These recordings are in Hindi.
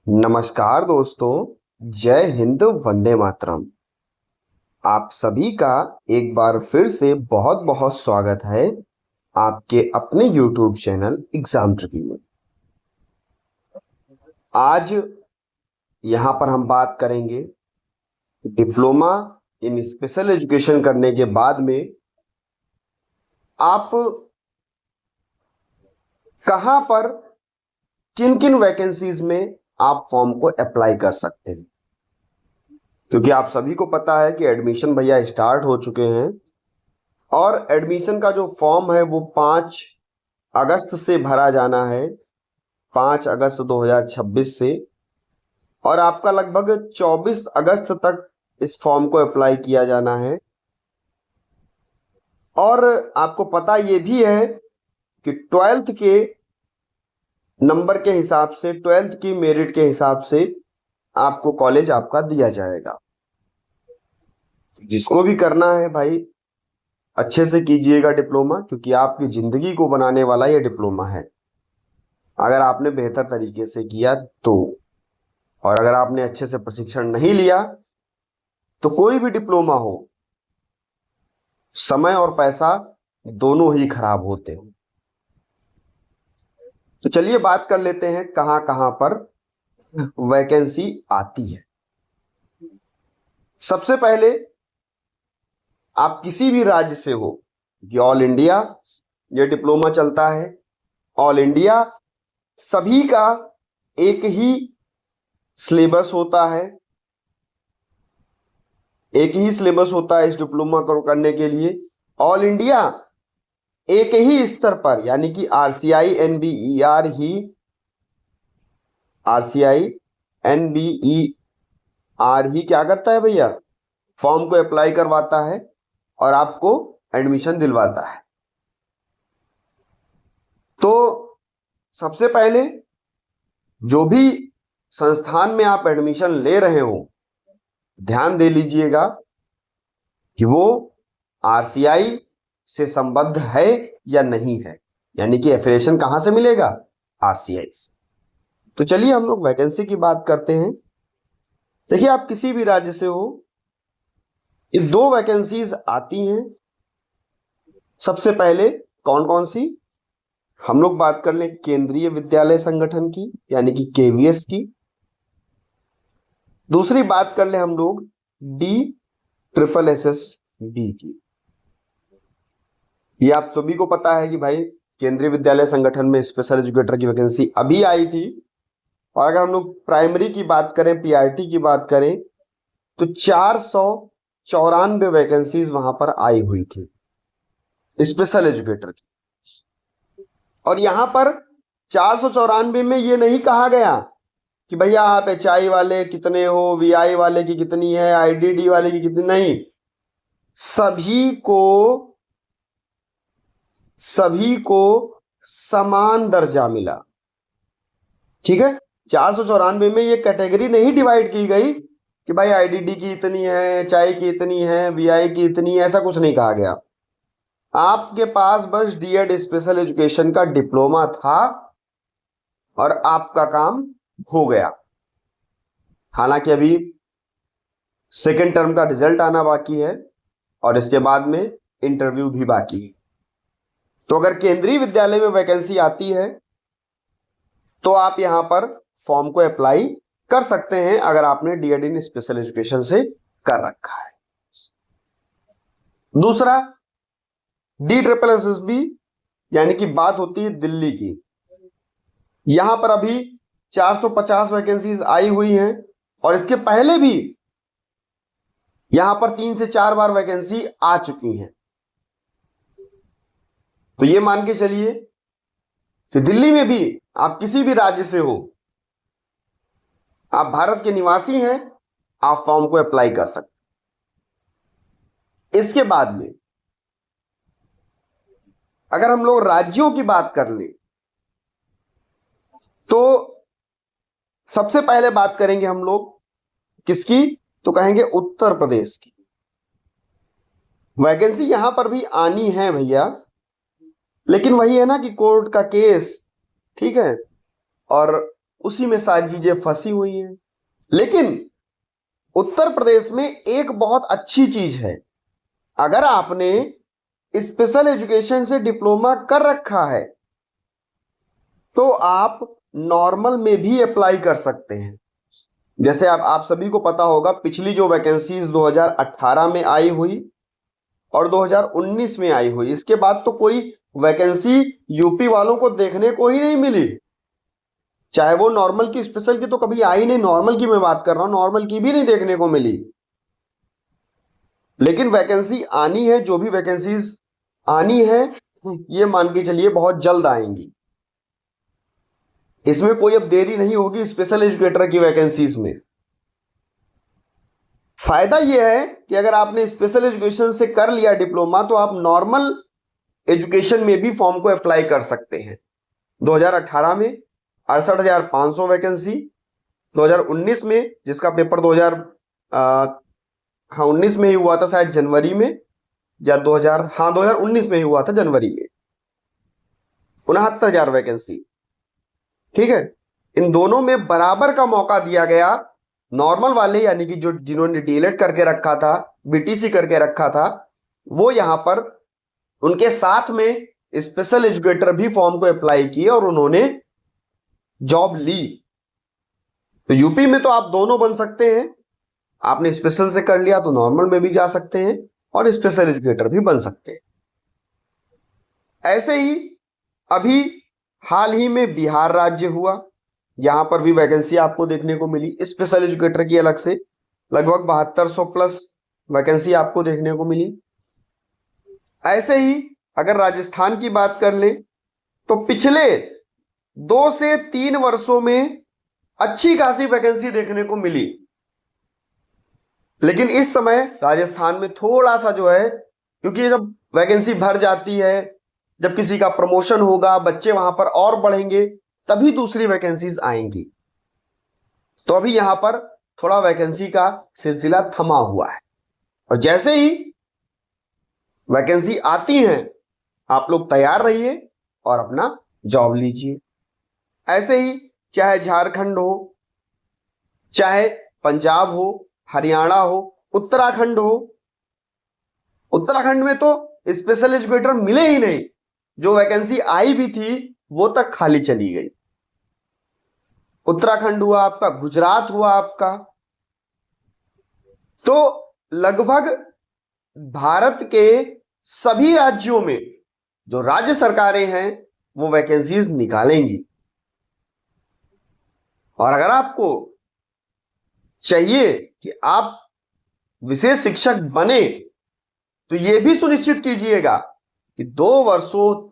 नमस्कार दोस्तों। जय हिंद, वंदे मातरम। आप सभी का एक बार फिर से बहुत बहुत स्वागत है आपके अपने YouTube चैनल एग्जाम ट्रिकी में। आज यहाँ पर हम बात करेंगे डिप्लोमा इन स्पेशल एजुकेशन करने के बाद में आप कहाँ पर किन किन वैकेंसीज में आप फॉर्म को अप्लाई कर सकते हैं, क्योंकि आप सभी को पता है कि एडमिशन भैया स्टार्ट हो चुके हैं और एडमिशन का जो फॉर्म है वो 5 अगस्त से भरा जाना है, 5 अगस्त 2026 से। और आपका लगभग 24 अगस्त तक इस फॉर्म को अप्लाई किया जाना है। और आपको पता ये भी है कि 12th के नंबर के हिसाब से, 12th की मेरिट के हिसाब से आपको कॉलेज आपका दिया जाएगा। जिसको भी करना है भाई अच्छे से कीजिएगा डिप्लोमा, क्योंकि आपकी जिंदगी को बनाने वाला ये डिप्लोमा है अगर आपने बेहतर तरीके से किया तो। और अगर आपने अच्छे से प्रशिक्षण नहीं लिया तो कोई भी डिप्लोमा हो, समय और पैसा दोनों ही खराब होते हैं। तो चलिए बात कर लेते हैं कहां कहां पर वैकेंसी आती है। सबसे पहले आप किसी भी राज्य से हो, कि ऑल इंडिया ये डिप्लोमा चलता है। ऑल इंडिया सभी का एक ही सिलेबस होता है, एक ही सिलेबस होता है इस डिप्लोमा को करने के लिए। ऑल इंडिया एक ही स्तर पर, यानी कि आरसीआई एनबीईआर ही, आरसीआई एनबीईआर ही क्या करता है भैया, फॉर्म को अप्लाई करवाता है और आपको एडमिशन दिलवाता है। तो सबसे पहले जो भी संस्थान में आप एडमिशन ले रहे हो, ध्यान दे लीजिएगा कि वो आरसीआई से संबद्ध है या नहीं है, यानी कि एफिलिएशन कहां से मिलेगा, आरसीआई से। तो चलिए हम लोग वैकेंसी की बात करते हैं। देखिए आप किसी भी राज्य से हो, ये 2 वैकेंसीज आती हैं। सबसे पहले कौन कौन सी, हम लोग बात कर लें केंद्रीय विद्यालय संगठन की, यानी कि केवीएस की। दूसरी बात कर ले हम लोग DSSSB की। ये आप सभी को पता है कि भाई केंद्रीय विद्यालय संगठन में स्पेशल एजुकेटर की वैकेंसी अभी आई थी। और अगर हम लोग प्राइमरी की बात करें, पीआरटी की बात करें, तो 494 वैकेंसीज वहां पर आई हुई थी स्पेशल एजुकेटर की। और यहां पर 494 में ये नहीं कहा गया कि भैया आप एचआई वाले कितने हो, वीआई वाले की कितनी है, आईडीडी वाले की कितनी, नहीं, सभी को समान दर्जा मिला। ठीक है, 494 में ये कैटेगरी नहीं डिवाइड की गई कि भाई आईडीडी की इतनी है, एचआई की इतनी है, वीआई की इतनी है, ऐसा कुछ नहीं कहा गया। आपके पास बस डीएड स्पेशल एजुकेशन का डिप्लोमा था और आपका काम हो गया। हालांकि अभी सेकेंड टर्म का रिजल्ट आना बाकी है और इसके बाद में इंटरव्यू भी बाकी है। तो अगर केंद्रीय विद्यालय में वैकेंसी आती है तो आप यहां पर फॉर्म को अप्लाई कर सकते हैं, अगर आपने डीएड इन स्पेशल एजुकेशन से कर रखा है। दूसरा DSSSB, यानी कि बात होती है दिल्ली की। यहां पर अभी 450 वैकेंसीज आई हुई हैं और इसके पहले भी यहां पर 3 से 4 बार वैकेंसी आ चुकी हैं। तो ये मान के चलिए कि दिल्ली में भी आप किसी भी राज्य से हो, आप भारत के निवासी हैं, आप फॉर्म को अप्लाई कर सकते। इसके बाद में अगर हम लोग राज्यों की बात कर ले तो सबसे पहले बात करेंगे हम लोग किसकी, तो कहेंगे उत्तर प्रदेश की। वैकेंसी यहां पर भी आनी है भैया, लेकिन वही है ना कि कोर्ट का केस, ठीक है, और उसी में सारी चीजें फंसी हुई हैं। लेकिन उत्तर प्रदेश में एक बहुत अच्छी चीज है, अगर आपने स्पेशल एजुकेशन से डिप्लोमा कर रखा है तो आप नॉर्मल में भी अप्लाई कर सकते हैं। जैसे आप सभी को पता होगा, पिछली जो वैकेंसीज 2018 में आई हुई और 2019 में आई हुई, इसके बाद तो कोई वैकेंसी यूपी वालों को देखने को ही नहीं मिली। चाहे वो नॉर्मल की, स्पेशल की तो कभी आई नहीं, नॉर्मल की मैं बात कर रहा हूं, नॉर्मल की भी नहीं देखने को मिली। लेकिन वैकेंसी आनी है, जो भी वैकेंसीज आनी है ये मान के चलिए बहुत जल्द आएंगी। इसमें कोई अब देरी नहीं होगी स्पेशल एजुकेटर की वैकेंसीज में। फायदा यह है कि अगर आपने स्पेशल एजुकेशन से कर लिया डिप्लोमा तो आप नॉर्मल एजुकेशन में भी फॉर्म को अप्लाई कर सकते हैं। 2018 में 68,500 वैकेंसी, 2019 में जिसका पेपर 2019 में ही हुआ था शायद जनवरी में, या 2019 में ही हुआ था जनवरी में, 69,000 वैकेंसी। ठीक है, इन दोनों में बराबर का मौका दिया गया। नॉर्मल वाले यानी कि जो जिन्होंने डीएलएड करके रखा था, बीटीसी करके रखा था, वो यहां पर उनके साथ में स्पेशल एजुकेटर भी फॉर्म को अप्लाई किए और उन्होंने जॉब ली। तो यूपी में तो आप दोनों बन सकते हैं, आपने स्पेशल से कर लिया तो नॉर्मल में भी जा सकते हैं और स्पेशल एजुकेटर भी बन सकते हैं। ऐसे ही अभी हाल ही में बिहार राज्य हुआ, यहां पर भी वैकेंसी आपको देखने को मिली स्पेशल एजुकेटर की अलग से, लगभग 7200 प्लस वैकेंसी आपको देखने को मिली। ऐसे ही अगर राजस्थान की बात कर लें तो पिछले 2 से 3 वर्षों में अच्छी खासी वैकेंसी देखने को मिली। लेकिन इस समय राजस्थान में थोड़ा सा जो है, क्योंकि जब वैकेंसी भर जाती है, जब किसी का प्रमोशन होगा, बच्चे वहां पर और बढ़ेंगे, तभी दूसरी वैकेंसीज आएंगी। तो अभी यहां पर थोड़ा वैकेंसी का सिलसिला थमा हुआ है, और जैसे ही वैकेंसी आती हैं आप लोग तैयार रहिए और अपना जॉब लीजिए। ऐसे ही चाहे झारखंड हो, चाहे पंजाब हो, हरियाणा हो, उत्तराखंड हो, उत्तराखंड में तो स्पेशल एजुकेटर मिले ही नहीं, जो वैकेंसी आई भी थी वो तक खाली चली गई। उत्तराखंड हुआ आपका, गुजरात हुआ आपका, तो लगभग भारत के सभी राज्यों में जो राज्य सरकारें हैं वो वैकेंसीज निकालेंगी। और अगर आपको चाहिए कि आप विशेष शिक्षक बने तो यह भी सुनिश्चित कीजिएगा कि 2 वर्षों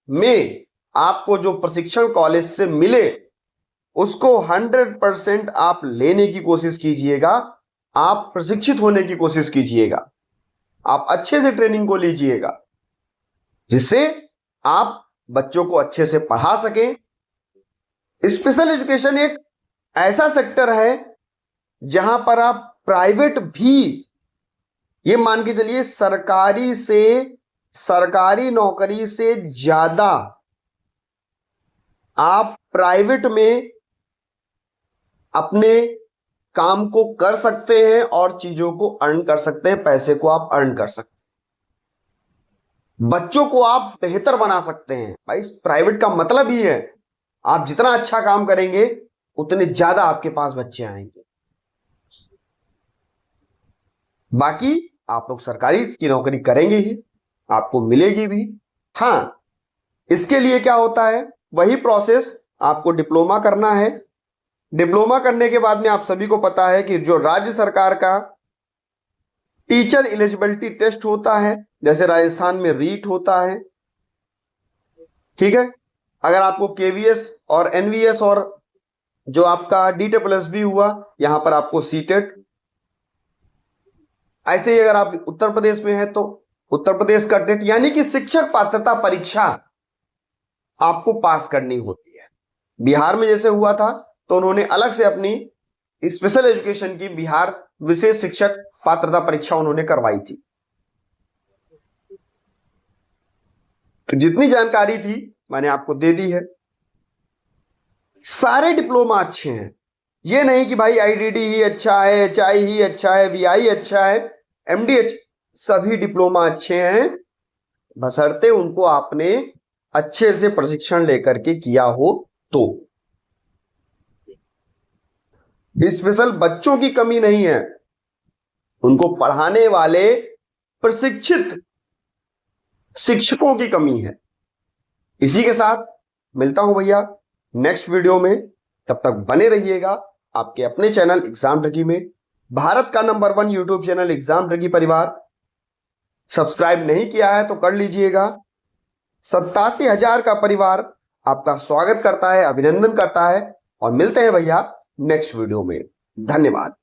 में आपको जो प्रशिक्षण कॉलेज से मिले उसको 100% आप लेने की कोशिश कीजिएगा, आप प्रशिक्षित होने की कोशिश कीजिएगा, आप अच्छे से ट्रेनिंग को लीजिएगा, जिससे आप बच्चों को अच्छे से पढ़ा सकें। स्पेशल एजुकेशन एक ऐसा सेक्टर है जहां पर आप प्राइवेट भी, ये मान के चलिए सरकारी नौकरी से ज्यादा आप प्राइवेट में अपने काम को कर सकते हैं और चीजों को अर्न कर सकते हैं, पैसे को आप अर्न कर सकते हैं, बच्चों को आप बेहतर बना सकते हैं। भाई प्राइवेट का मतलब ही है आप जितना अच्छा काम करेंगे उतने ज्यादा आपके पास बच्चे आएंगे। बाकी आप लोग सरकारी की नौकरी करेंगे ही, आपको मिलेगी भी। हां, इसके लिए क्या होता है, वही प्रोसेस, आपको डिप्लोमा करना है। डिप्लोमा करने के बाद में आप सभी को पता है कि जो राज्य सरकार का टीचर एलिजिबिलिटी टेस्ट होता है, जैसे राजस्थान में रीट होता है, ठीक है। अगर आपको केवीएस और एनवीएस और जो आपका DSSB हुआ, यहां पर आपको सीटेट। ऐसे ही अगर आप उत्तर प्रदेश में हैं तो उत्तर प्रदेश का टेट यानी कि शिक्षक पात्रता परीक्षा आपको पास करनी होती है। बिहार में जैसे हुआ था तो उन्होंने अलग से अपनी स्पेशल एजुकेशन की बिहार विशेष शिक्षक पात्रता परीक्षा उन्होंने करवाई थी। तो जितनी जानकारी थी मैंने आपको दे दी है। सारे डिप्लोमा अच्छे हैं, ये नहीं कि भाई आईडीडी ही अच्छा है, एचआई ही अच्छा है, वीआई अच्छा है, एमडीएच, सभी डिप्लोमा अच्छे हैं, बशर्ते उनको आपने अच्छे से प्रशिक्षण लेकर के किया हो तो। स्पेशल बच्चों की कमी नहीं है, उनको पढ़ाने वाले प्रशिक्षित शिक्षकों की कमी है। इसी के साथ मिलता हूं भैया नेक्स्ट वीडियो में, तब तक बने रहिएगा आपके अपने चैनल एग्जाम ट्रिकी में। भारत का number 1 YouTube channel exam tricky परिवार, सब्सक्राइब नहीं किया है तो कर लीजिएगा। 87,000 का परिवार आपका स्वागत करता है, अभिनंदन करता है, और मिलते हैं भैया नेक्स्ट वीडियो में। धन्यवाद।